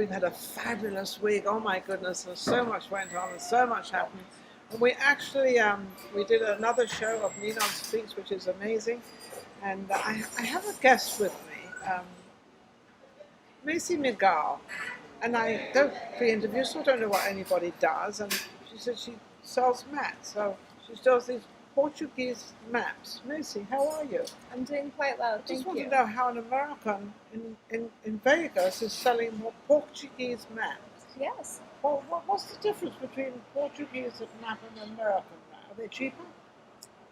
we've had a fabulous week. Oh my goodness, there's so much went on, there's so much happening. And we actually, we did another show of Ninon Speaks, which is amazing. And I have a guest with me, Masey Miguel. And I don't pre-interview, so I don't know what anybody does. And she said she sells mats, so she sells these Portuguese maps. Masey, how are you? I'm doing quite well, I just want to know how an American in Vegas is selling more Portuguese maps. Yes. Well, what's the difference between Portuguese map and American map? Are they cheaper?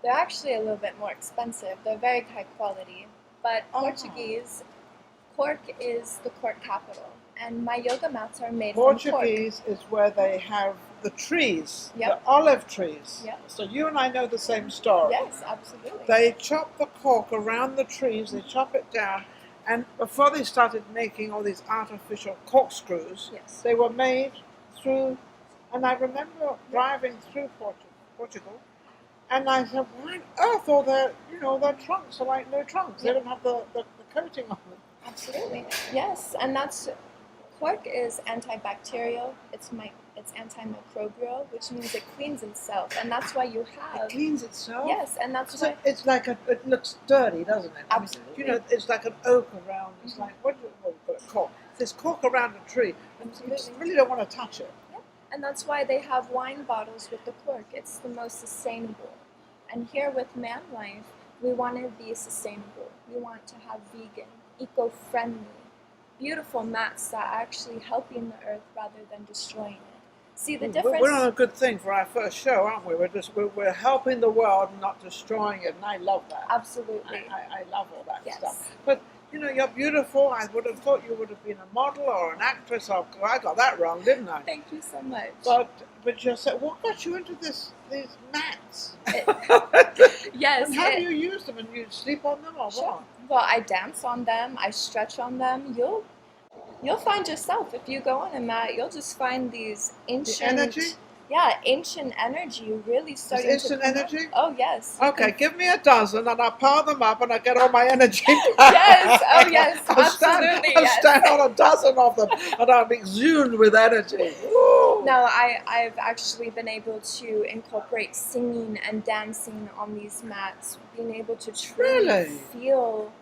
They're actually a little bit more expensive. They're very high quality. But Portuguese, Cork is the cork capital. And my yoga mats are made from cork. Portuguese is where they have the trees, Yep. the olive trees. Yep. So you and I know the same story. Yes, absolutely. They chop the cork around the trees, they chop it down, and before they started making all these artificial corkscrews, Yes. they were made through, and I remember driving through Portugal, and I said, why on earth all their trunks are like no trunks? They don't have the coating on them. Absolutely. Yes, and cork is antibacterial, it's antimicrobial, which means it cleans itself, and that's why you have... It cleans itself? Yes, and that's why... It's like it looks dirty, doesn't it? Absolutely. I mean, it's like an oak around, it's like, what do you call it, cork? There's cork around a tree, and you just really don't want to touch it. Yeah. And that's why they have wine bottles with the cork. It's the most sustainable. And here with MAM Life, we want to be sustainable. We want to have vegan, eco-friendly, beautiful mats that are actually helping the earth rather than destroying it. See the difference? We're on a good thing for our first show, aren't we? We're helping the world and not destroying it, and I love that. Absolutely. I love all that Yes. stuff. But you're beautiful. I would have thought you would have been a model or an actress. I got that wrong, didn't I? Thank you so much. But you said, what got you into these mats? Yes. And how do you use them? And you sleep on them or what? Well, I dance on them. I stretch on them. You'll find yourself, if you go on a mat, you'll just find these ancient... The energy? Yeah, ancient energy really starting to... Instant energy? Oh, yes. Okay, give me a dozen and I'll power them up and I'll get all my energy back. Yes, oh yes, absolutely, I'll stand on a dozen of them and I'll be exude with energy. Woo. No, I've actually been able to incorporate singing and dancing on these mats, being able to truly feel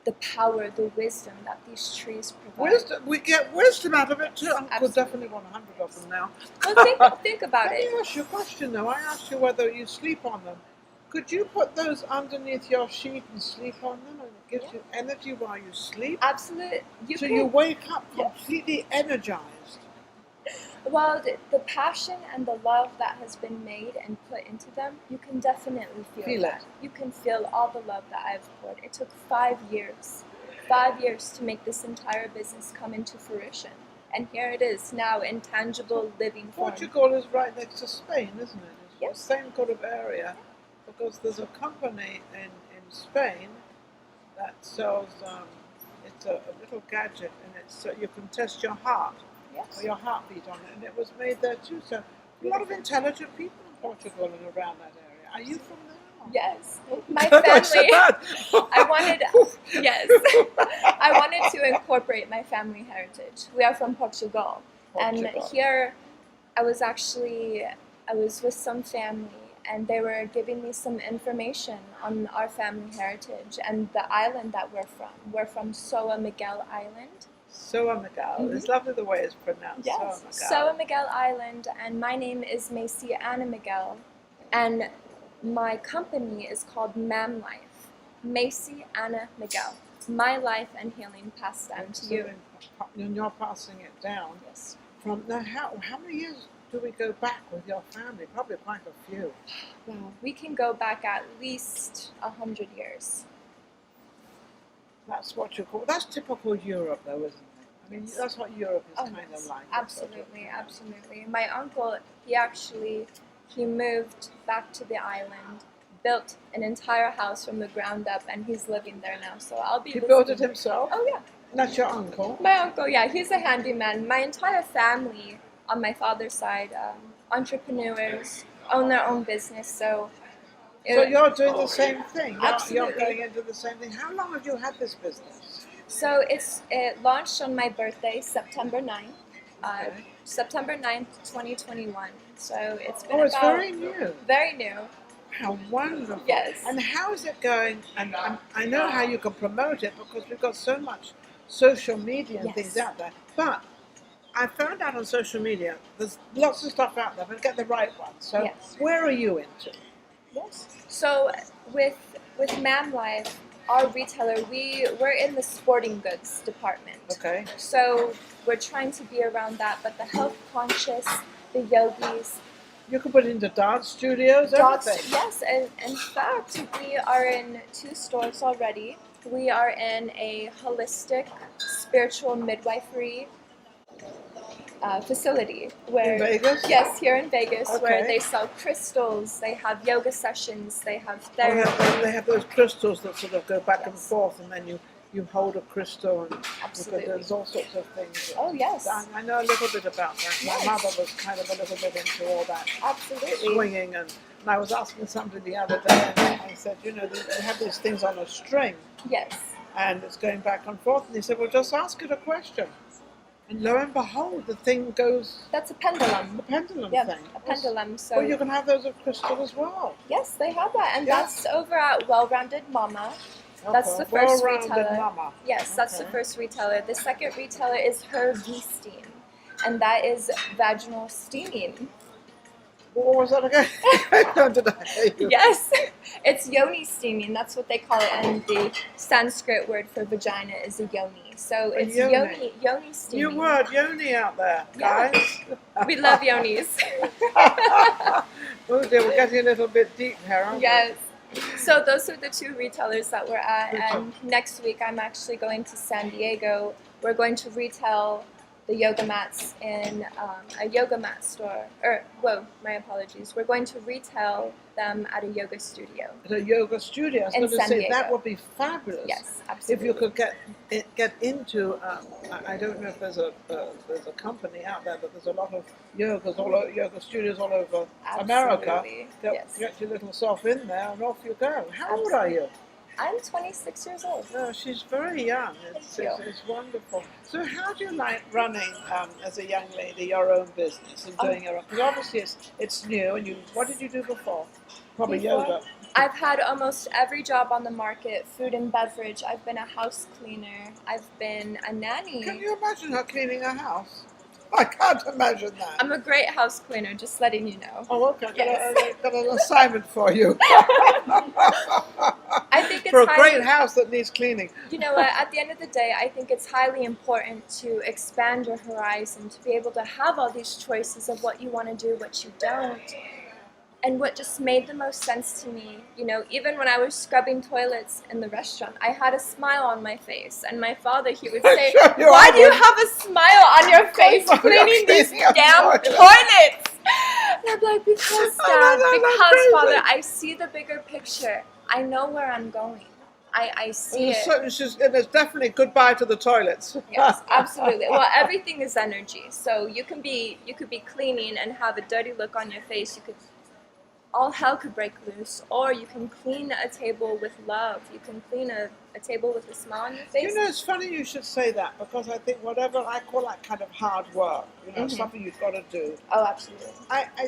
the power, the wisdom that these trees provide. Wisdom, we get wisdom out of it too. I would definitely want 100 of them now. Well, think about it. Let me ask you a question though. I asked you whether you sleep on them. Could you put those underneath your sheet and sleep on them, and it gives you energy while you sleep? Absolutely. You wake up completely energized. Well, the passion and the love that has been made and put into them, you can definitely feel that. You can feel all the love that I've poured. It took 5 years. 5 years to make this entire business come into fruition. And here it is now in tangible, living form. Portugal is right next to Spain, isn't it? It's Yes. the same kind of area. Because there's a company in Spain that sells, it's a little gadget, and it's you can test your heart. Yes. Or your heartbeat on it, and it was made there too. So a lot of intelligent people in Portugal and around that area. Are you from there? Yes, my family. I wanted to incorporate my family heritage. We are from Portugal. And here, I was with some family, and they were giving me some information on our family heritage and the island that we're from. We're from Soa Miguel Island. Soa Miguel. It's lovely the way it's pronounced. Yes, Soa Miguel Island, and my name is Masey Anna Miguel, and my company is called MAM Life. Masey Anna Miguel. My life and healing passed down to you. And you're passing it down. Yes. From now, how many years do we go back with your family? Probably quite a few. Wow. We can go back at least 100 years. That's what you call. That's typical Europe, though, isn't it? I mean, that's what Europe is kind of like. Absolutely, absolutely. My uncle, he moved back to the island, built an entire house from the ground up, and he's living there now. So I'll be. He built it himself? Oh yeah. That's your uncle? My uncle, yeah, he's a handyman. My entire family on my father's side, entrepreneurs, own their own business. So you're doing the same thing. Absolutely. You're going into the same thing. How long have you had this business? So it launched on my birthday, September 9th. Okay. September 9th, 2021. So it's been Oh, it's about very new. very new. How wonderful. Yes. And how is it going? And I know how you can promote it because we've got so much social media and things out there. But I found out on social media, there's lots of stuff out there, but get the right one. So Yes. where are you into? Yes. So with MAM Life, our retailer, we're in the sporting goods department. Okay. So we're trying to be around that, but the health conscious, the yogis, You can put it into dance studios, dogs. everything. Yes, and in fact, we are in 2 stores already. We are in a holistic spiritual midwifery facility where In Vegas? yes, here in Vegas, where Okay. they sell crystals, they have yoga sessions, they have They therapy. have those crystals that sort of go back and Yes. forth, and then you hold a crystal, and Absolutely. there's all sorts of things. Oh yes, I know a little bit about that. Yes. My mother was kind of a little bit into all that absolutely. swinging, and I was asking somebody the other day, and I said, you know, they have these things on a string, Yes, and it's going back and forth, and he said, well, just ask it a question. And lo and behold, the thing goes, that's a pendulum. the pendulum Yeah, thing. a pendulum. So Well, you can have those of crystal as well. yes, they have that, and Yeah. that's over at Well-Rounded Mama. That's Okay. the first Well-rounded retailer. mama. Yes, that's the Okay. first retailer. The second retailer is Her Steam, and that is vaginal steaming. What was that again? Did I hear you? Yes, it's yoni steaming. That's what they call it, and the Sanskrit word for vagina is a yoni. So A it's yoni. yoni steaming. New word, yoni out there, Yeah. guys. We love yonis. Oh dear, we're getting a little bit deep here, aren't Yes. So those are the 2 retailers that we're at, Good and next week I'm actually going to San Diego. We're going to retail the yoga mats in a yoga mat store. My apologies. We're going to retail them at a yoga studio. we? At a yoga studio. I was In going to San say Diego. that would be fabulous. Yes, If absolutely. you could get into, I don't know if there's a company out there, but there's a lot of yoga studios all over America. Absolutely. Yes. Get your little self in there, and off you go. How old are you? I'm 26 years old. No, she's very young. Thank you. It's wonderful. So how do you like running, as a young lady, your own business and doing your own? Because obviously it's new, and what did you do before? Probably Before? yoga. I've had almost every job on the market, food and beverage. I've been a house cleaner. I've been a nanny. Can you imagine her cleaning a house? I can't imagine that. I'm a great house cleaner, just letting you know. Oh, okay. Yes. Got an assignment for you. I think it's For a highly, great house that needs cleaning. you know what, at the end of the day, I think it's highly important to expand your horizon, to be able to have all these choices of what you want to do, what you don't. And what just made the most sense to me, you know, even when I was scrubbing toilets in the restaurant, I had a smile on my face. And my father, he would say, Sure you why do you would. have a smile on your face You're cleaning these cleaning a damn toilet." toilets? And I'm like, because Dad, no, that's because crazy. Father, I see the bigger picture. I know where I'm going. I see it. And it's definitely goodbye to the toilets. Yes, absolutely. Well, everything is energy. So you could be cleaning and have a dirty look on your face. All hell could break loose, or you can clean a table with love. You can clean a table with a smile on your face. You know, it's funny you should say that, because I think whatever I call that kind of hard work, you know, something you've got to do. Oh, absolutely.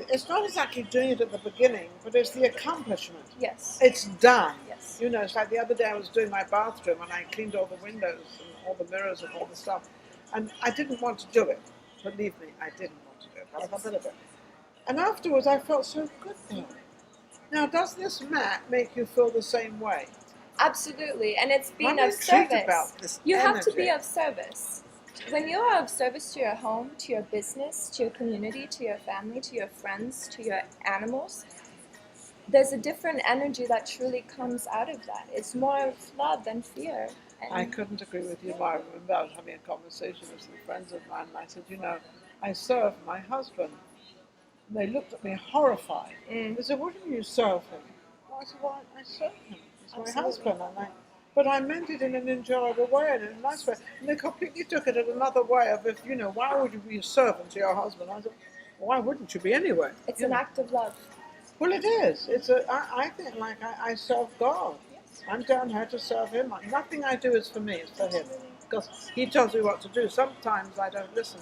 It's not exactly doing it at the beginning, but it's the accomplishment. Yes. It's done. Yes. You know, it's like the other day I was doing my bathroom and I cleaned all the windows and all the mirrors and all the stuff, and I didn't want to do it. Believe me, I didn't want to do it. But I thought, "Better do it." And afterwards, I felt so good there. Now, does this mat make you feel the same way? Absolutely, and it's being I'm of intrigued service. about this You have to be energy. of service. When you are of service to your home, to your business, to your community, to your family, to your friends, to your animals, there's a different energy that truly comes out of that. It's more of love than fear. And I couldn't agree with you more. I remember I was having a conversation with some friends of mine, and I said, you know, I serve my husband. And they looked at me horrified. They said, what do you serve him? Well, I said, well, I serve him. He's my Absolutely. husband. But I meant it in an enjoyable way and in a nice way. And they completely took it in another way of, if, you know, why would you be a servant to your husband? I said, why wouldn't you be anyway? it's You an know. act of love. Well, it is. I think like I serve God. Yes. I'm down here to serve Him. Nothing I do is for me, it's for Him. because he tells me what to do. Sometimes I don't listen.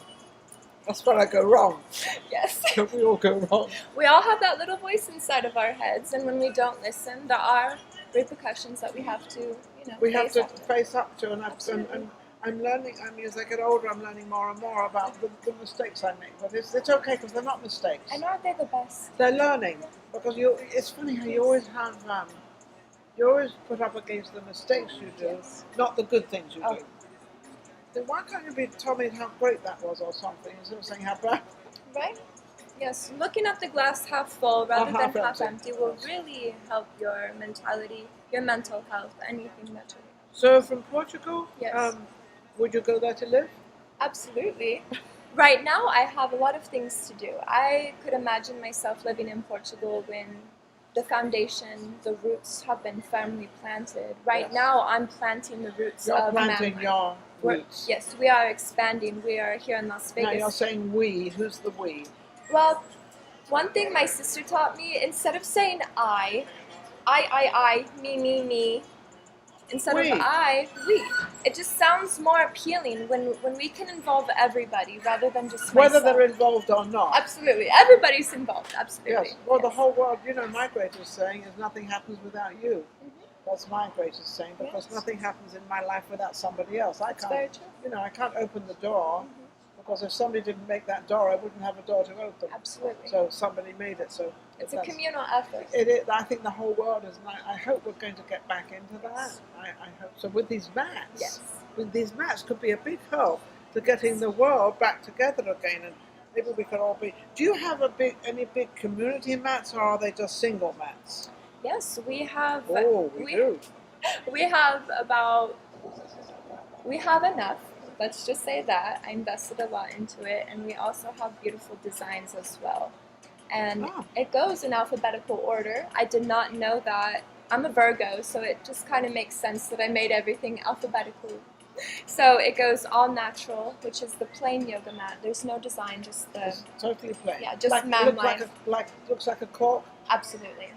That's where I go wrong. Yes. We all go wrong. We all have that little voice inside of our heads, and when we don't listen, there are repercussions that we have to, We have to face face up to, and Absolutely. I'm learning. I mean, as I get older, I'm learning more and more about the mistakes I make. But it's okay because they're not mistakes. And aren't they the best? They're learning, because it's funny how you always have you always put up against the mistakes you do, not the good things you do. Then why can't you tell me how great that was or something instead of saying how bad? Right? Yes, looking at the glass half full rather than half half empty. empty will really help your mentality, your mental health, anything mentally. So from Portugal, Yes. would you go there to live? Absolutely. Right now, I have a lot of things to do. I could imagine myself living in Portugal when the foundation, the roots have been firmly planted. Right Yes. now, I'm planting the roots You're of planting MAM your Life. We're- roots. Yes, we are expanding. We are here in Las Now Vegas. you're saying we. Who's the we? Well, one thing my sister taught me, instead of saying I, me, instead We. of I, we. It just sounds more appealing when we can involve everybody rather than just Whether myself. they're involved or not. Absolutely. Everybody's involved. Absolutely. Yes. Well, the Yes. whole world, my greatest saying is nothing happens without you. Mhm. That's my greatest saying, because Yes. nothing happens in my life without somebody else. I That's very can't, true. I can't open the door, Mhm. because if somebody didn't make that door, I wouldn't have a door to open. Absolutely. So somebody made it. So It's a that's- communal effort. It is. I think the whole world is. I hope we're going to get back into that. I hope so. With these mats, Yes. with these mats, could be a big help to getting the world back together again, and maybe we could all be. Do you have any big community mats, or are they just single mats? Yes, we have. Oh, we do. We have we have enough. Let's just say that. I invested a lot into it, and we also have beautiful designs as well. And it goes in alphabetical order. I did not know that. I'm a Virgo, so it just kind of makes sense that I made everything alphabetically. So it goes all natural, which is the plain yoga mat. There's no design, just the It's totally plain. Yeah, just like, MAM Life. Looks like a cork. Absolutely.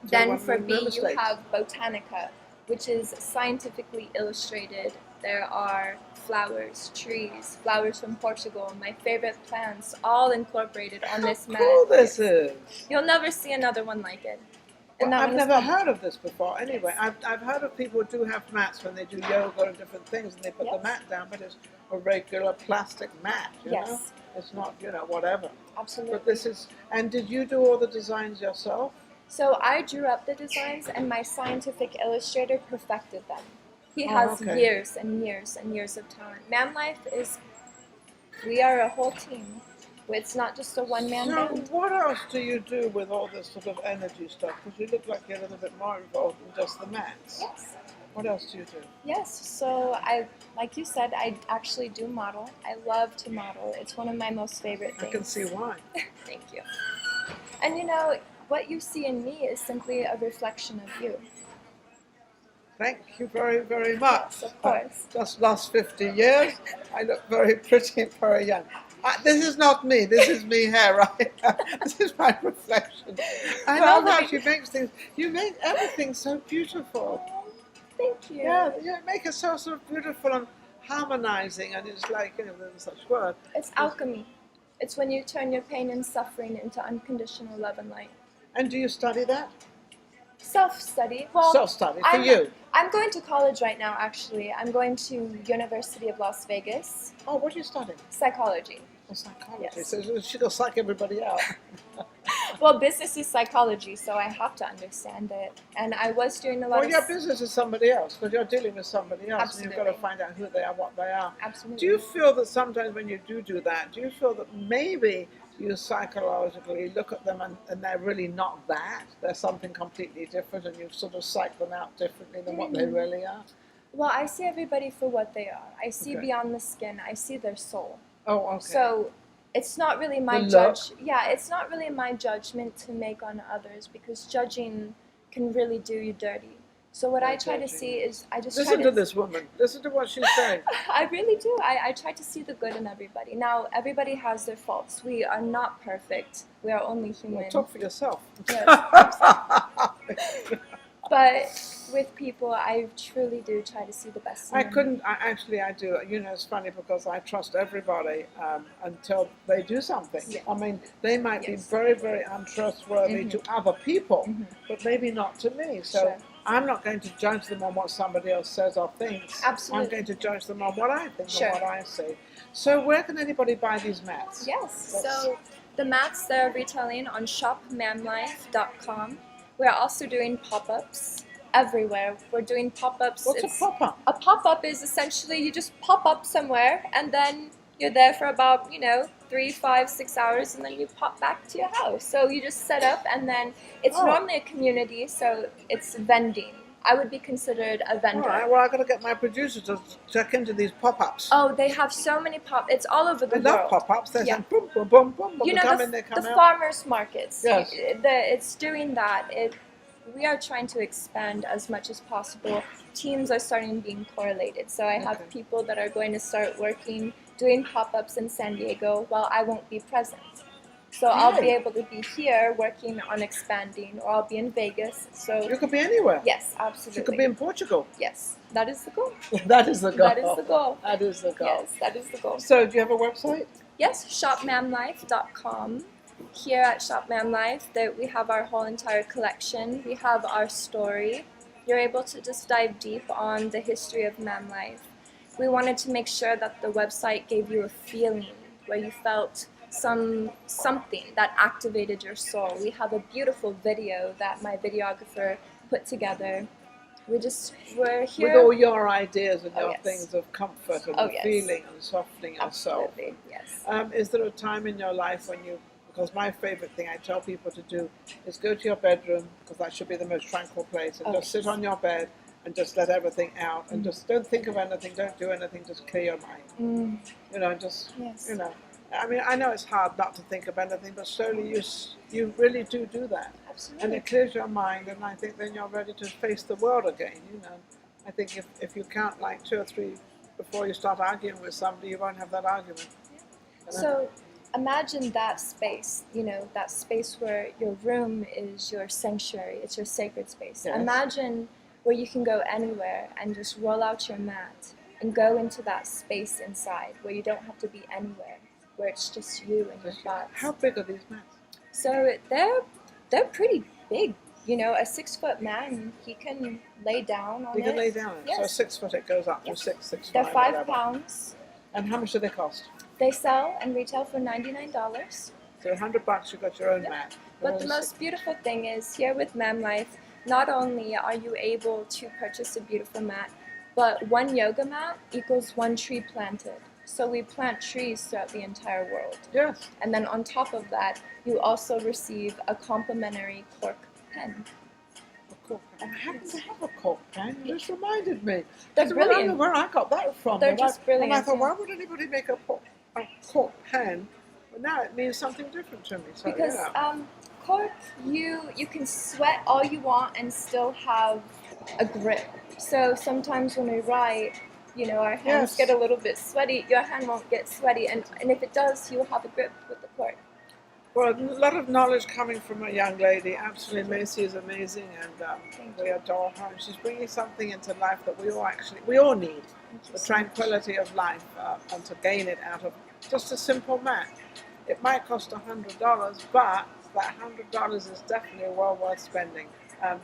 So Then when for no B, you mistakes. have Botanica, which is scientifically illustrated. There are flowers, trees, flowers from Portugal, my favorite plants, all incorporated on this mat. Cool this is. You'll never see another one like it. And Well, that I've one is never called- heard of this before. Anyway, I've heard of people who do have mats when they do yoga and different things, and they put the Yes. mat down, but it's a regular plastic mat. You know, Yes, it's not whatever. absolutely. But this is. And did you do all the designs yourself? So I drew up the designs, and my scientific illustrator perfected them. He Oh, has okay. years and years and years of talent. MAM Life we are a whole team. It's not just a one-man So band. what else do you do with all this sort of energy stuff? Because you look like you're a little bit more involved than just the mats. Yes. What else do you do? Yes, so like you said, I actually do model. I love to model. It's one of my most favorite I things. can see why. Thank you. And what you see in me is simply a reflection of you. Thank you very, very much. Yes, of course. Just last 50 years, I look very pretty and very young. This is not me. This is me here, right? This is my reflection. I Well, love how she makes things. You make everything so beautiful. Thank you. Yeah, you make it so beautiful and harmonizing, and it's like, there's such word. It's alchemy. It's when you turn your pain and suffering into unconditional love and light. And do you study that? Self-study. Well, Self-study for you. I'm going to college right now, actually. I'm going to University of Las Vegas. Oh, what are you studying? Psychology. Oh, psychology. Yes. So she will psych everybody out. Well, business is psychology, so I have to understand it. And I was doing a lot Well, of... your business is somebody else, because you're dealing with somebody else, and you've got to Absolutely. find out who they are, what they are. Absolutely. Do you feel that sometimes when you do that, do you feel that maybe you psychologically look at them and they're really not that? They're something completely different, and you've sort of psyched them out differently than what they really are? Well, I see everybody for what they are. I see Okay. beyond the skin. I see their soul. Oh, okay. So it's not really my The look. it's not really my judgment to make on others, because judging can really do you dirty. So what Yeah, I try to judging. see is I just Listen try to this woman. Listen to what she's saying. I really do. I try to see the good in everybody. Now, everybody has their faults. We are not perfect. We are only human. Well, talk for yourself. Yes. But with people, I truly do try to see the best in I them. couldn't, I do. You know, it's funny because I trust everybody until they do something. Yeah. I mean, they might be Yes. very, very untrustworthy to other people, but maybe not to me. So Sure. I'm not going to judge them on what somebody else says or thinks. Absolutely. I'm going to judge them on what I think Sure. and what I see. So where can anybody buy these mats? Yes. So the mats, they're retailing on shopmamlife.com. We're also doing pop-ups everywhere. We're doing pop-ups. What's a pop-up? A pop-up is essentially you just pop up somewhere and then you're there for about, 3, 5, 6 hours and then you pop back to your house. So you just set up and then it's normally a community, so it's vending. I would be considered a vendor. All right, well, I've got to get my producer to check into these pop-ups. Oh, they have so many it's all over the world. I love pop-ups. They're saying boom, boom, boom, boom. You They know, come in, they come the out. farmers markets. Yes. It's doing that. We are trying to expand as much as possible. Teams are starting being correlated. So I have people that are going to start doing pop-ups in San Diego while I won't be present. So I'll be able to be here working on expanding, or I'll be in Vegas. So You could be anywhere. yes, absolutely. You could be in Portugal. Yes, that is the goal. That is the goal. That is the goal. That is the goal. Yes, that is the goal. So do you have a website? Yes, shopmamlife.com. Here at Shop Mam Life, we have our whole entire collection. We have our story. You're able to just dive deep on the history of Mam Life. We wanted to make sure that the website gave you a feeling where you felt something that activated your soul. We have a beautiful video that my videographer put together. We're here with all your ideas and your yes. things of comfort and yes. feeling and softening your soul. Absolutely, yes. Is there a time in your life when because my favorite thing I tell people to do is go to your bedroom, because that should be the most tranquil place, and just sit on your bed and just let everything out, and just don't think of anything, don't do anything, just clear your mind. You know, just, I mean, I know it's hard not to think of anything, but slowly you really do that. Absolutely. And it clears your mind, and I think then you're ready to face the world again, you know. I think if you count like 2 or 3 before you start arguing with somebody, you won't have that argument. So imagine that space, that space where your room is your sanctuary, it's your sacred space. Yes. Imagine where you can go anywhere and just roll out your mat and go into that space inside where you don't have to be anywhere, where it's just you and your thoughts. How big are these mats? So they're pretty big. A 6-foot man, he can lay down on it. You can lay down on it. Yes. So 6 foot, it goes up to 6, They're 5 5 whatever. pounds. And how much do they cost? They sell and retail for $99. So $100, you got your own mat. But the most beautiful thing is, here with Mam Life, not only are you able to purchase a beautiful mat, but 1 yoga mat equals 1 tree planted. So we plant trees throughout the entire world. Yes. And then on top of that, you also receive a complimentary cork pen. A cork pen. I happen to have a cork pen. You just reminded me. They're I brilliant. don't know where I got that from. They're just brilliant. And I thought, yeah. why would anybody make a cork pen? But now it means something different to me. So, Because cork, you can sweat all you want and still have a grip. So sometimes when we write, our hands get a little bit sweaty. Your hand won't get sweaty, and if it does, you will have a grip with the cork. Well, a lot of knowledge coming from a young lady. Absolutely, Masey is amazing, and we adore her. And she's bringing something into life that we all need. The tranquility of life, and to gain it out of just a simple mat. It might cost $100, but that $100 is definitely well worth spending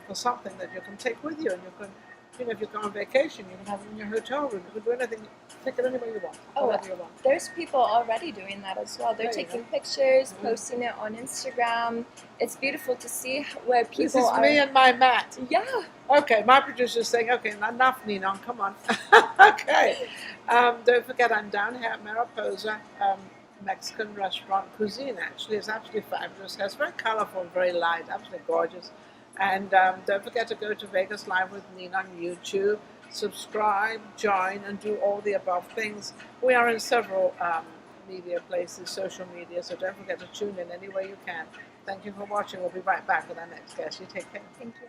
for something that you can take with you, and you can. If you go on vacation, you can have it in your hotel room. You can do anything, take it anywhere you want, whatever you want. There's people already doing that as well. They're taking pictures, posting it on Instagram. It's beautiful to see where people This is me and my mat. Yeah. Okay, my producer's saying, okay, enough, Ninon, come on. Okay. Don't forget, I'm down here at Mariposa, Mexican restaurant. Cuisine, actually, is absolutely fabulous. It's very colorful and very light, absolutely gorgeous. And don't forget to go to Vegas Live with Ninon on YouTube, subscribe, join, and do all the above things. We are in several media places, social media, so don't forget to tune in any way you can. Thank you for watching. We'll be right back with our next guest. You take care. Thank you.